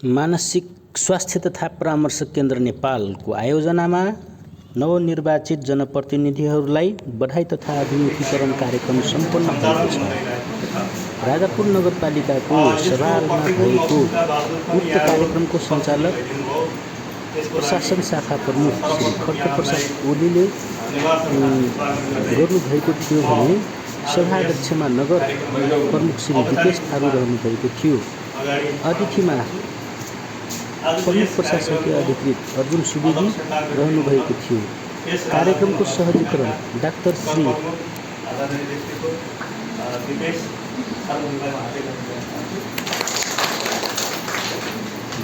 मानसिक स्वास्थ्य तथा परामर्श केन्द्र नेपालको आयोजनामा नवनिर्वाचित जनप्रतिनिधिहरूलाई बधाई तथा अभिमुखीकरण कार्यक्रम सम्पन्न भएको छ। राजापुर नगरपालिकाको सभामा भएको उक्त कार्यक्रमको सञ्चालक प्रशासन शाखा प्रमुख श्री खड्गप्रसाद ओलीले गर्नुभएको थियो भने सभाध्यक्षमा नगर प्रमुख श्री विकेश थारू रहनुभएको थियो। अतिथिमा प्रमुख प्रशासकीय अधिकृत अर्जुन सुवेदी रहनुभएको थियो। कार्यक्रमको सहजीकरण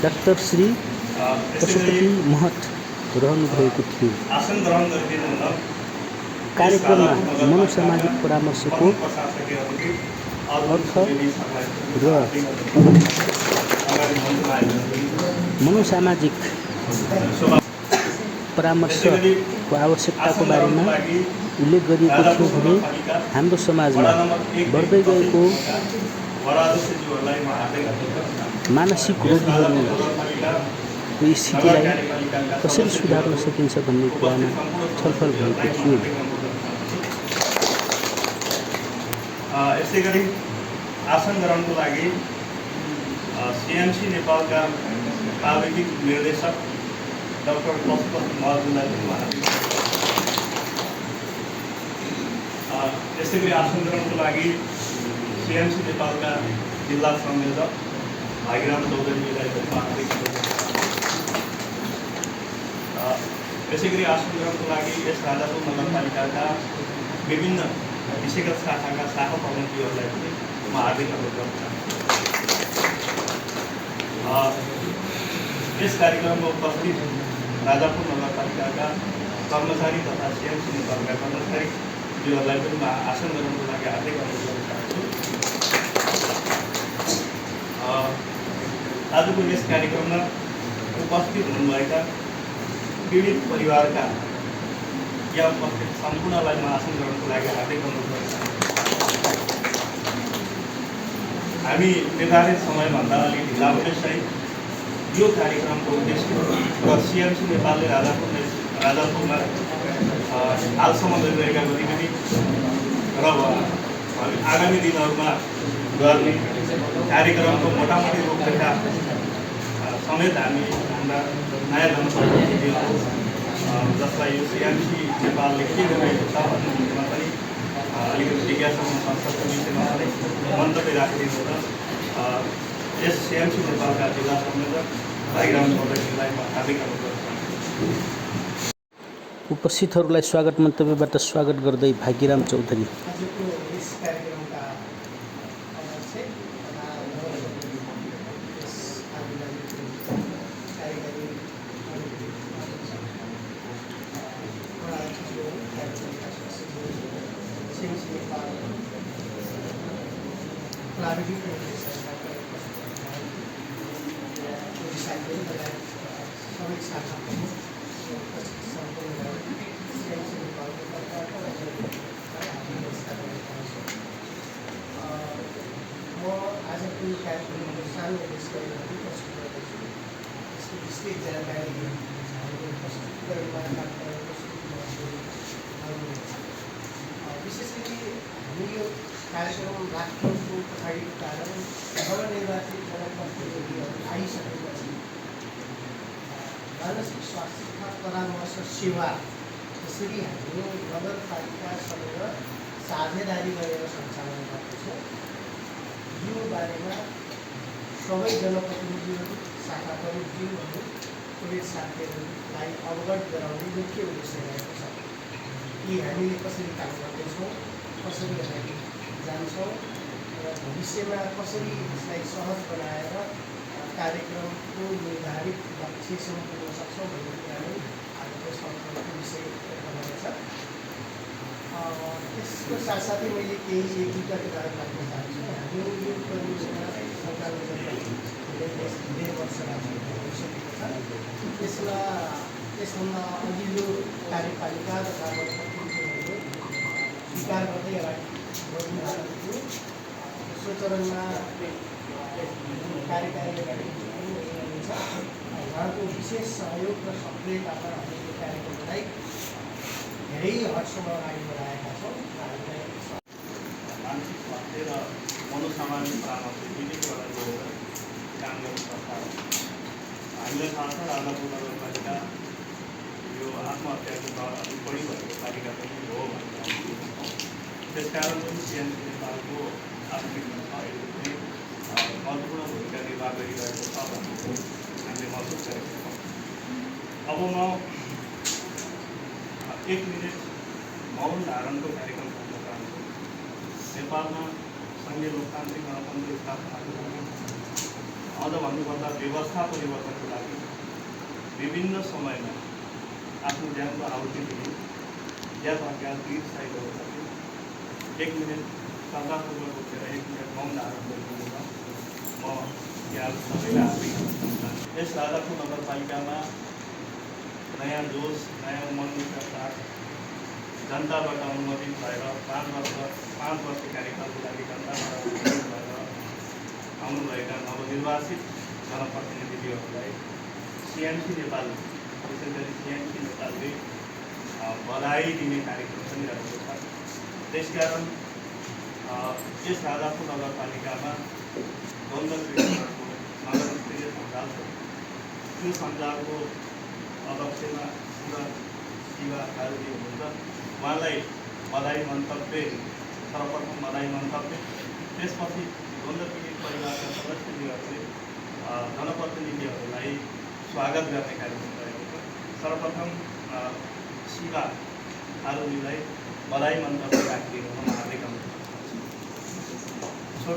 डाक्टर श्री पशुपति महत रहनुभएको थियो। कार्यक्रममा मनोसामाजिक परामर्शको अर्थ र मनोसामाजिक परामर्शको आवश्यकताको बारेमा उल्लेख गरिएको थियो भने हाम्रो समाजमा बढ्दै गएको मानसिक रोगीहरूको स्थितिलाई कसरी सुधार्न सकिन्छ भन्ने कुरामा छलफल भएको थियो। यसै गरी आसन ग्रहणको लागि सीएमसी नेपालका प्राविधिक निर्देशक डाक्टर पशुपति महतलाई यसै गरी आसन ग्रहणको लागि सीएमसी नेपालका जिल्ला संयोजक भागीराम चौधरीलाई यसै गरी आसन ग्रहणको लागि यस राजापुर नगरपालिकाका विभिन्न विषयगत शाखाका शाखा प्रमुखहरूलाई पनि म हार्दिक अनुरोध गर्न चाहन्छु। यस कार्यक्रममा उपस्थित राजापुर नगरपालिकाका कर्मचारी तथा सीएमसी नेपालका कर्मचारीहरूलाई पनि म आसन ग्रहणको लागि हार्दिक अनुरोध गर्न चाहन्छु। आजको यस कार्यक्रममा उपस्थित हुनुभएका पीडित परिवारका या उपस्थित सम्पूर्णलाई म आसन ग्रहणको लागि हार्दिक अनुरोध गर्न चाहन्छु। हामी निर्धारित समयभन्दा अलिक ढिला हुने सहित यो कार्यक्रमको उद्देश्य र सीएमसी नेपालले राजापुरमा हालसम्म गरिरहेका गतिविधि र हामी आगामी दिनहरूमा गर्ने कार्यक्रमको मोटामोटी रूपरेखा समेत हामी हाम्रा नयाँ जनप्रतिनिधिहरू जसलाई यो सीएमसी नेपालले के गरिरहेको छ भन्ने विषयमा पनि अलिकति जिज्ञासा संसदको विषयमा पनि मन्तव्य राखिदिनु र यस सीएमसी नेपालका जिल्ला संयोजक भागीराम चौधरीलाई म हार्दिक अनुरोध गर्छु। उपस्थितहरूलाई स्वागत मन्तव्यबाट स्वागत गर्दै भागीराम चौधरी। विशेष गरी हामी यो कार्यक्रम राख्नुको पछाडिको कारण नवनिर्वाचित जनप्रतिनिधिहरू आइसकेपछि मानसिक स्वास्थ्य तथा परामर्श सेवा जसरी हामी नगरपालिकासँग साझेदारी गरेर सञ्चालन गर्दछौँ यो बारेमा सबै जनप्रतिनिधिहरू शाखा प्रमुखज्यूहरू पुलिस साथीहरूलाई अवगत गराउने मुख्य उद्देश्य रहेको छ कि हामीले कसरी काम गर्दैछौँ, कसरी हामी जान्छौँ र भविष्यमा कसरी यसलाई सहज बनाएर कार्यक्रमको निर्धारित लक्ष्यसम्म पुग्न सक्छौँ भन्ने कुरा नै आजको छलफलको विषय रहेछ। यसको साथसाथै मैले केही एक दुईवटा कुराहरू राख्न चाहन्छु। हामी यो परियोजना सञ्चालन गरेर धेरै वर्ष भइसकेको छ। त्यसभन्दा अघिल्लो कार्यपालिका तथा जनप्रतिनिधिहरूले स्वीकार गर्दै अगाडि बढ्नुभएको थियो। दोस्रो चरणमा कार्यकारी उहाँको विशेष सहयोग र सक्रियतामा हामीले यो कार्यक्रमलाई धेरै हदसम्म अगाडि बढाएका छौँ। हामीलाई मानसिक स्वास्थ्य र मनोसामाजिक परामर्श दुईटैबाट गएर काम गर्ने संस्था हो। हामीलाई थाहा छ राजापुर नगरपालिका यो आत्महत्याको दर अलिक बढी भएको पालिका पनि हो भनेर हामी बुझ्छौँ। त्यसकारण पनि सिएनसी नेपालको आर्थिक अहिले पनि महत्त्वपूर्ण भूमिका निर्वाह गरिरहेको छ भन्ने हामीले महसुस गरेका छौँ। अब म 1 मिनट मौन धारणको कार्यक्रम गर्न चाहन्छु। नेपालमा सङ्घीय लोकतान्त्रिक गणतन्त्र स्थापनाको लागि अझ भन्नुपर्दा व्यवस्था परिवर्तनको लागि विभिन्न समयमा आफ्नो ज्यानको आहुति दिने या अज्ञात वीर शहीदहरू लागि 1 मिनट श्रद्धापूर्वक उठेर 1 मिनट मौन धारण गरिदिनु छ। म यहाँ सबैलाई हार्दिक यस राजापुर नगरपालिकामा नयाँ जोस नयाँ उमङ्गका साथ जनताबाट अनुमोदित भएर 5 वर्ष कार्यकालको लागि जनताबाट अनुमोदित भएर आउनुभएका नवनिर्वाचित जनप्रतिनिधिहरूलाई सिएनसी नेपाल विशेष गरी सिएनसी नेपालले बधाई दिने कार्यक्रम पनि रहेको छ। त्यसकारण यस राजापुर नगरपालिकामा द्वन्द्व क्रियाको नगरस्तरीय सञ्जाल छ। त्यो सञ्जालको अध्यक्षमा शिवा कारुजी हुनुहुन्छ। उहाँलाई बधाई मन्तव्य सर्वप्रथम बधाई मन्तव्य, त्यसपछि द्वन्द्व पीडित परिवारका सदस्यहरूले जनप्रतिनिधिहरूलाई स्वागत गर्ने कार्यक्रम रहेको छ। सर्वप्रथम शिवा कारुजीलाई बधाई मन्तव्य राखिदिनु म हार्दिक अनुरोध गर्छु।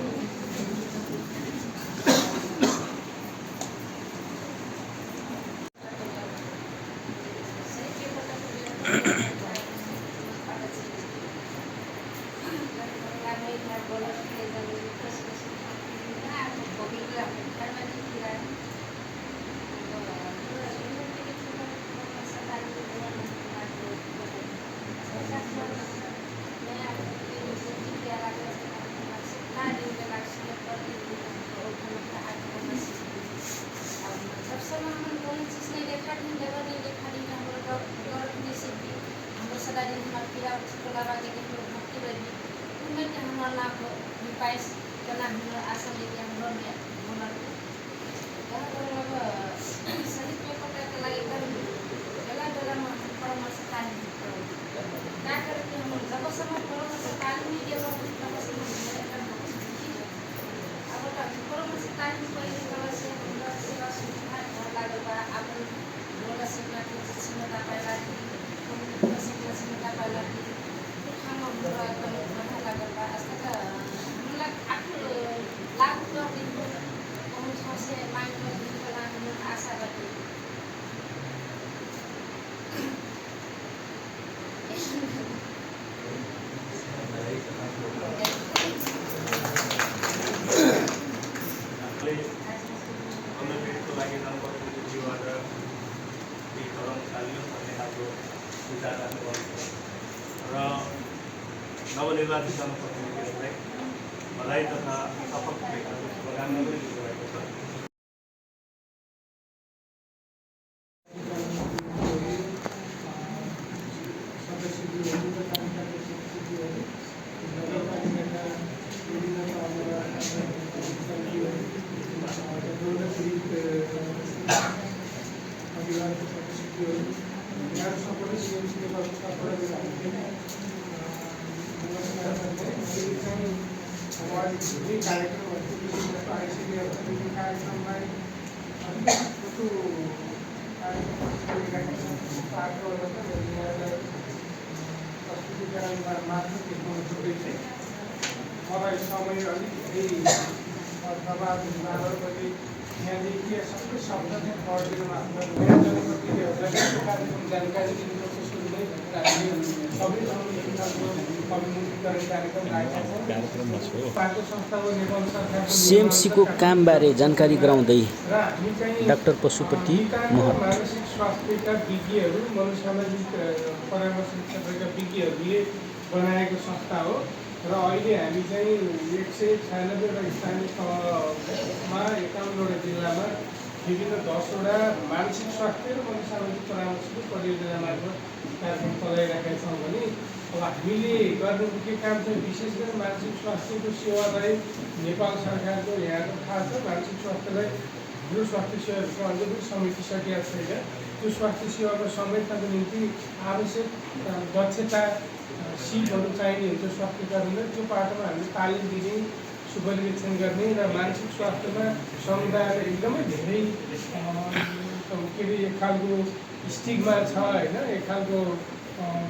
नवनिर्वाचित जनप्रतिनिधिहरूलाई बधाई तथा शपथ लिएको शुभकामना पनि दिनुभएको छ। मलाई समय अलिक दबाब नगरपछि यहाँदेखि सबै शब्द चाहिँ पढिदिनु आफ्नो जनप्रतिनिधिहरूलाई कार्यक्रम जानकारी दिनुपर्छ। सुरुमै हामीले सबै कम्युनिटीकरण कार्यक्रम राखेका छौँ। पार्टी संस्थाको नेपाल सरकारको सिएमसीको कामबारे जानकारी गराउँदै र हामी चाहिँ डाक्टर पशुपति महत मानसिक स्वास्थ्यका विज्ञहरू मनोसामाजिक परामर्श क्षेत्रका विज्ञहरूले बनाएको संस्था हो र अहिले हामी चाहिँ 196 स्थानीय तहमा 51वटा जिल्लामा विभिन्न 10वटा मानसिक स्वास्थ्य र मनोसामाजिक परामर्शको परियोजना मार्फत कार्यक्रम चलाइरहेका छौँ भने अब हामीले गर्नुपर्ने काम चाहिँ विशेष गरी मानसिक स्वास्थ्यको सेवालाई नेपाल सरकारको यहाँको थाहा छ मानसिक स्वास्थ्यलाई हाम्रो स्वास्थ्य सेवाहरूसँग अझै पनि समेटिसकेका छैन। त्यो स्वास्थ्य सेवाको समेट्नको निम्ति आवश्यक दक्षता सिपहरू चाहिने हुन्छ स्वास्थ्य कर्मीलाई। त्यो पाटोमा हामीले तालिम दिने सुपरिवेक्षण गर्ने र मानसिक स्वास्थ्यमा समुदायलाई एकदमै धेरै के अरे एक खालको स्टिग्मा छ होइन, एक खालको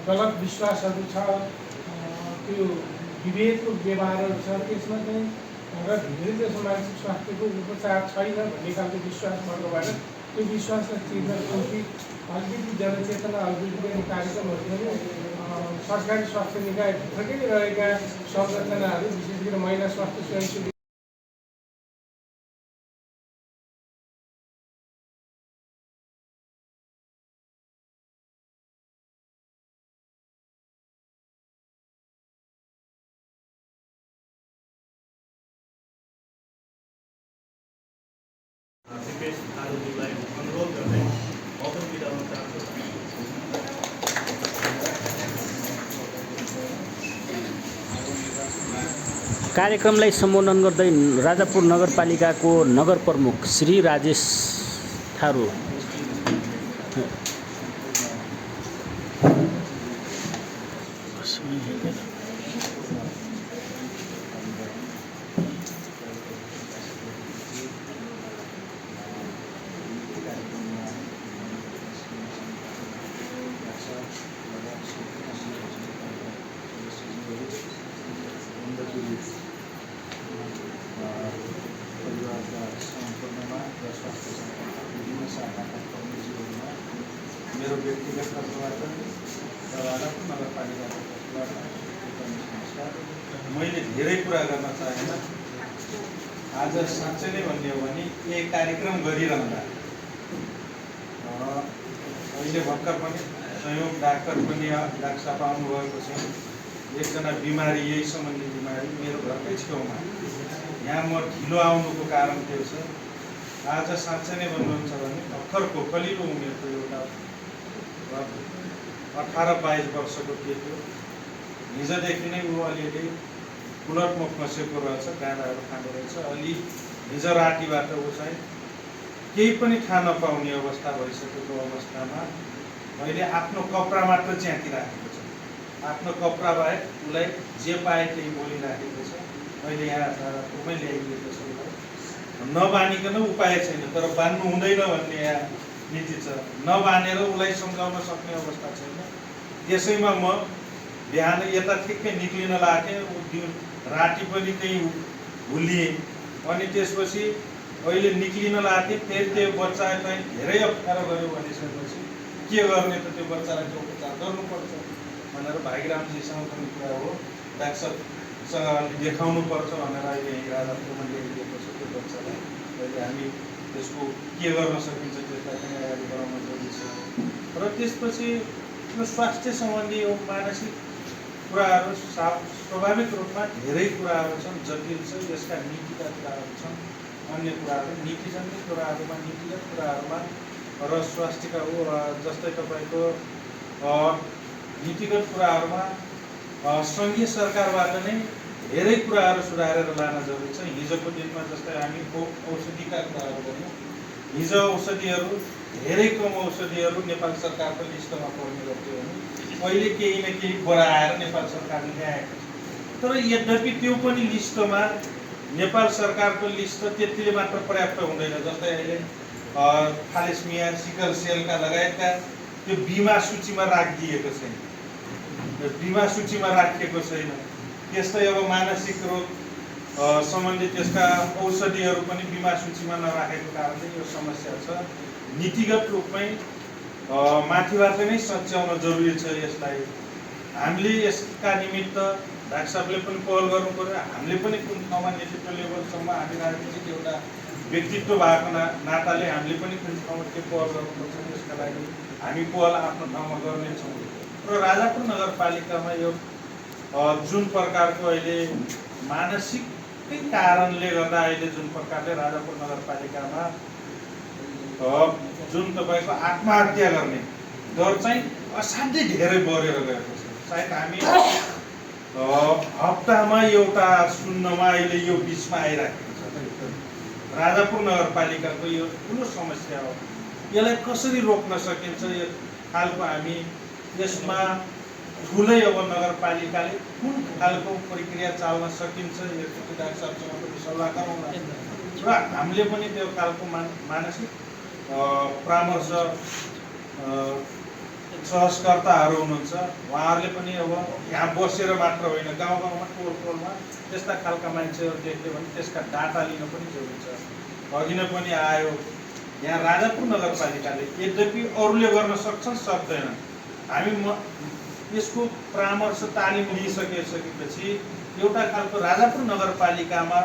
गलत विश्वासहरू छ, त्यो विभेदको व्यवहारहरू छ। त्यसमा चाहिँ र धेरै जसो मानसिक स्वास्थ्यको उपचार छैन भन्ने खालको विश्वास भएकोबाट त्यो विश्वासलाई चिर्नको निम्ति अलिकति जनचेतना अभिवृद्धि गर्ने कार्यक्रमहरू पनि सरकारी स्वास्थ्य निकायभित्रकै रहेका संरचनाहरू विशेष गरी महिला स्वास्थ्य स्वयंसेवी दिपेश थारूजीलाई अनुरोध गर्दै मौका बिताउन चाहन्छु। कार्यक्रमलाई सम्बोधन गर्दै राजापुर नगरपालिकाको नगर प्रमुख श्री राजेश थारू परिवारका सम्पूर्णमा र स्वास्थ्य संस्थाका विभिन्न शाखाका कर्मचारीहरूमा मेरो व्यक्तिगत तर्फबाट र राजापुर नगरपालिकाको तर्फबाट नमस्कार। मैले धेरै कुरा गर्न चाहेन। आज साँच्चै नै भन्ने हो भने यही कार्यक्रम गरिरहँदा अहिले भर्खर पनि संयोग डाक्टर पनि डाक्टर साहब आउनुभएको छ। एकजना बिमारी यही सम्बन्धी बिमारी मेरो घरकै छेउमा, यहाँ म ढिलो आउनुको कारण त्यो छ। आज साँच्चै नै भन्नुहुन्छ भने भर्खरको कलिलो उमेरको एउटा 18-22 वर्षको केटी हो। हिजोदेखि नै ऊ अलिअलि कुलटमा फसेको रहेछ, गाँदाहरू खाँदो रहेछ। अलि हिजो रातिबाट ऊ चाहिँ केही पनि थाहा नपाउने अवस्था भइसकेको अवस्थामा मैले आफ्नो कपडा मात्र च्यातिराखेको छ। आफ्नो कपडा बाहेक उसलाई जे पाए त्यही बोलिराखेको छ। अहिले यहाँ घरमै ल्याइदिएको छ। नबानिकन उपाय छैन, तर बान्नु हुँदैन भन्ने यहाँ नीति छ। नबानेर उसलाई सम्झाउन सक्ने अवस्था छैन। त्यसैमा म बिहान यता ठिक्कै निक्लिन लागेँ, राति पनि त्यही भुलिएँ। अनि त्यसपछि अहिले निक्लिन लागेँ, फेरि त्यो बच्चा चाहिँ धेरै अप्ठ्यारो गऱ्यो भनिसकेपछि के गर्ने त त्यो बच्चालाई त्यो उपचार गर्नुपर्छ भनेर भागीरामजीसँग पनि कुरा हो, डाक्टरसँग अलि देखाउनु पर्छ भनेर अहिले यहीँ राजापुरमा ल्याइदिएको छ त्यो बच्चालाई। अहिले हामी त्यसको के गर्न सकिन्छ त्यसलाई पनि अगाडि बढाउन जरुरी छ। र त्यसपछि यो स्वास्थ्य सम्बन्धी यो मानसिक कुराहरू स्वाभाविक रूपमा धेरै कुराहरू छन्, जटिल छ। यसका नीतिका कुराहरू छन्, अन्य कुराहरू नीतिजन्य कुराहरूमा, नीतिगत कुराहरूमा र स्वास्थ्यका जस्तै तपाईँको नीतिगत कुराहरूमा सङ्घीय सरकारबाट नै धेरै कुराहरू सुधारेर लान जरुरी छ। हिजोको दिनमा जस्तै हामी औषधिका कुराहरू गऱ्यौँ। हिजो औषधिहरू धेरै कम औषधिहरू नेपाल सरकारको लिस्टमा पर्ने गर्थ्यो भने अहिले केही न केही बढाएर नेपाल सरकारले ल्याएको छ। तर यद्यपि त्यो पनि लिस्टमा नेपाल सरकारको लिस्ट त्यतिले मात्र पर्याप्त हुँदैन। जस्तै अहिले थालेसमिया, सिकल सेलका लगायतका त्यो बिमा सूचीमा राखिदिएको छैन, बिमा सूचीमा राखिएको छैन। त्यस्तै अब मानसिक रोग सम्बन्धी त्यसका औषधिहरू पनि बिमा सूचीमा नराखेको कारणले यो समस्या छ। नीतिगत रूपमै माथिबाट नै सच्याउन जरुरी छ यसलाई। हामीले यसका निमित्त डाक्टर साहबले पनि पहल गर्नु पर्यो। हामीले पनि कुन ठाउँमा नेतृत्व लेभलसम्म हामी राजनीतिक एउटा व्यक्तित्व भएको नाताले हामीले पनि कुन ठाउँमा के पहल गर्नुपर्छ त्यसका लागि हामी पहल आफ्नो ठाउँमा गर्नेछौँ। र राजापुर नगरपालिकामा यो जुन प्रकारको अहिले मानसिकै कारणले गर्दा अहिले जुन प्रकारले राजापुर नगरपालिकामा जुन तपाईँको आत्महत्या गर्ने दर चाहिँ असाध्यै धेरै बढेर गएको छ। सायद हामी हप्तामा एउटा सुन्नमा अहिले यो बिचमा आइराखेको छ। राजापुर नगरपालिकाको यो ठुलो समस्या हो। यसलाई कसरी रोक्न सकिन्छ यो खालको हामी यसमा ठुलै अब नगरपालिकाले कुन खालको प्रक्रिया चाल्न सकिन्छ यसको विधायक साहबसँग पनि सल्लाह गरौँला र हामीले पनि त्यो खालको मानसिक परामर्श सहजकर्ताहरू हुनुहुन्छ, उहाँहरूले पनि अब यहाँ बसेर मात्र होइन गाउँ गाउँमा टोल टोलमा त्यस्ता खालका मान्छेहरू देख्यो भने त्यसका डाटा लिन पनि जरुरी छ। अघि नै पनि आयो यहाँ राजापुर नगरपालिकाले यद्यपि अरूले गर्न सक्छन् सक्दैनन्, हामी यसको परामर्श तालिम लिइसकेपछि एउटा खालको राजापुर नगरपालिकामा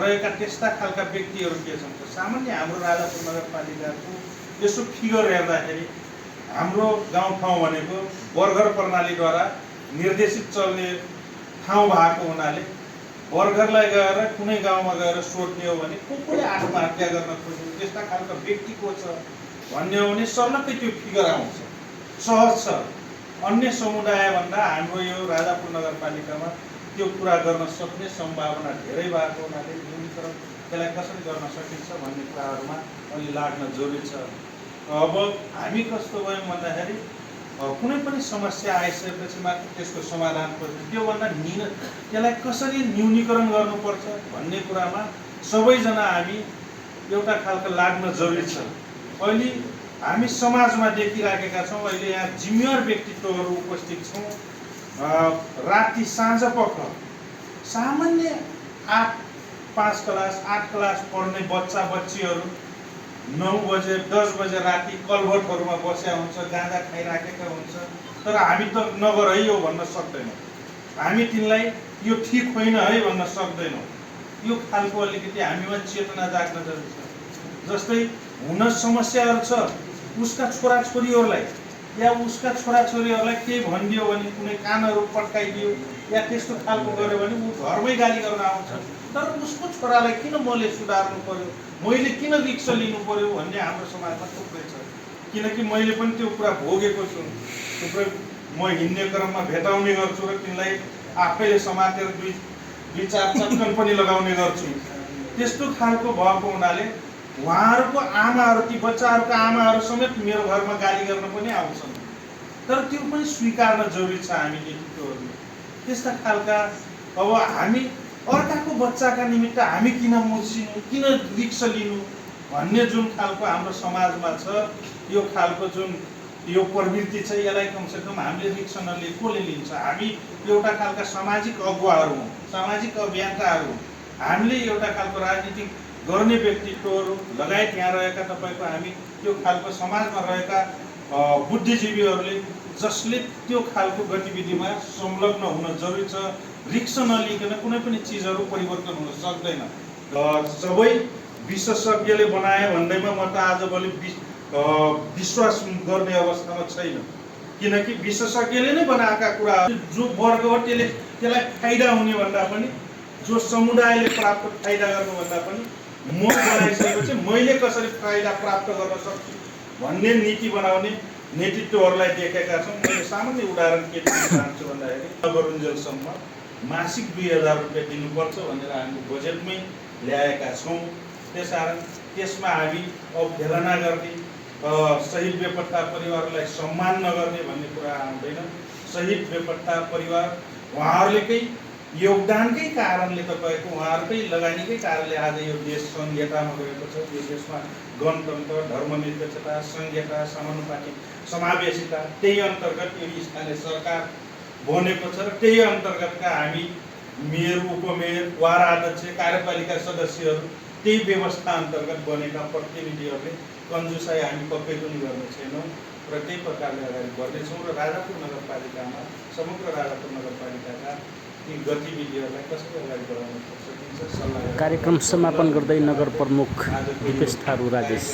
रहेका त्यस्ता खालका व्यक्तिहरू के छन्। सामान्य हाम्रो राजापुर नगरपालिकाको यसो फिगर हेर्दाखेरि हाम्रो गाउँठाउँ भनेको बर्गर प्रणालीद्वारा निर्देशित चल्ने ठाउँ भएको हुनाले बर्गरलाई गएर कुनै गाउँमा गएर सोध्ने हो भने कसले आत्महत्या गर्न खोज्यो त्यस्ता खालको व्यक्ति को छ भन्ने हो भने सर्लक्कै त्यो फिगर आउँछ, सहज छ। अन्य समुदायभन्दा हाम्रो यो राजापुर नगरपालिकामा त्यो कुरा गर्न सक्ने सम्भावना धेरै भएको हुनाले न्यूनीकरण त्यसलाई कसरी गर्न सकिन्छ भन्ने कुराहरूमा अलि लाग्न जरुरी छ। अब हामी कस्तो भयौँ भन्दाखेरि कुनै पनि समस्या आइसकेपछि मात्र त्यसको समाधान खोज्छ, त्योभन्दा त्यसलाई कसरी न्यूनीकरण गर्नुपर्छ भन्ने कुरामा सबैजना हामी एउटा खालको लाग्न जरुरी छ। अहिले हामी समाजमा देखिराखेका छौँ, अहिले यहाँ जिम्मेवार व्यक्तित्वहरू उपस्थित छौँ। राति साँझ पख सामान्य 5 क्लास 8 क्लास पढ्ने बच्चा बच्चीहरू 9 बजे 10 बजे राति कलभटहरूमा बसेका हुन्छ, गाँजा खाइराखेका हुन्छ, तर हामी त नगर है यो भन्न सक्दैनौँ, हामी तिनलाई यो ठिक होइन है भन्न सक्दैनौँ। यो खालको अलिकति हामीमा चेतना जाग्न जरुरी छ। जस्तै हुन समस्याहरू छ, उसका छोराछोरीहरूलाई या उसका छोराछोरीहरूलाई केही भनिदियो भने कुनै कानहरू पट्काइदियो या त्यस्तो खालको गर्यो भने ऊ घरमै गाली गर्न आउँछ, तर उसको छोरालाई किन मैले सुधार्नु पर्यो, मैले किन रिक्स लिनु पर्यो भन्ने हाम्रो समाजमा थुप्रै छ। किनकि मैले पनि त्यो कुरा भोगेको छु, थुप्रै म हिँड्ने क्रममा भेटाउने गर्छु र तिनलाई आफैले समातेर दुई चार चक्कन पनि लगाउने गर्छु। त्यस्तो खालको भएको हुनाले उहाँहरूको आमाहरू ती बच्चाहरूको आमाहरू समेत मेरो घरमा गाली गर्न पनि आउँछन्, तर त्यो पनि स्वीकार्न जरुरी छ हामी नेतृत्वहरूले। त्यस्ता खालका अब हामी अर्काको बच्चाका निमित्त हामी किन मुर्सिनु, किन रिक्स लिनु भन्ने जुन खालको हाम्रो समाजमा छ, यो खालको जुन यो प्रवृत्ति छ, यसलाई कमसेकम हामीले रिक्स नलिए कसले लिन्छ। हामी एउटा खालका सामाजिक अगुवाहरू हौँ, सामाजिक अभियन्ताहरू हौँ, हामीले एउटा खालको राजनीतिक गर्ने व्यक्तित्वहरू लगायत यहाँ रहेका तपाईँको हामी त्यो खालको समाजमा रहेका बुद्धिजीवीहरूले जसले त्यो खालको गतिविधिमा संलग्न हुन जरुरी छ। रिक्स नलिकन कुनै पनि चिजहरू परिवर्तन हुन सक्दैन। सबै विशेषज्ञले बनाए भन्दैमा म त आजभोलि विश्वास गर्ने अवस्थामा छैन, किनकि विशेषज्ञले नै बनाएका कुराहरू जो वर्ग हो त्यसलाई फाइदा हुने भन्दा पनि, जो समुदायले प्राप्त फाइदा गर्नुभन्दा पनि म बनाइसकेपछि मैले कसरी फाइदा प्राप्त गर्न सक्छु भन्ने नीति बनाउने नेतृत्वहरूलाई देखेका छौँ। मैले सामान्य उदाहरण के दिन चाहन्छु भन्दाखेरि नगरुन्जेलसम्म मासिक 2000 रुपियाँ दिनुपर्छ भनेर हामी बजेटमै ल्याएका छौँ। त्यसकारण त्यसमा हामी अवहेलना गर्ने, शहीद बेपत्ता परिवारलाई सम्मान नगर्ने भन्ने कुरा आउँदैन। शहीद बेपत्ता परिवार उहाँहरूकै योगदानकै कारणले तपाईँको उहाँहरूकै लगानीकै कारणले आज यो देश संहितामा गएको छ। यो देशमा गणतन्त्र, धर्मनिरपेक्षता, संहिता, समानुपातिक समावेशिता, त्यही अन्तर्गत यो स्थानीय सरकार बनेको छ र त्यही अन्तर्गतका हामी मेयर, उपमेयर, वार्ड अध्यक्ष, कार्यपालिका सदस्यहरू त्यही व्यवस्था अन्तर्गत बनेका प्रतिनिधिहरूले कन्जुसाई हामी पक्कै पनि गर्ने छैनौँ र त्यही प्रकारले अगाडि बढ्नेछौँ र राजापुर नगरपालिकामा समग्र राजापुर नगरपालिकाका यी गतिविधिहरूलाई कसरी अगाडि बढाउन सकिन्छ सल्लाह। कार्यक्रम समापन गर्दै नगर प्रमुख दिपेश थारू राजेश।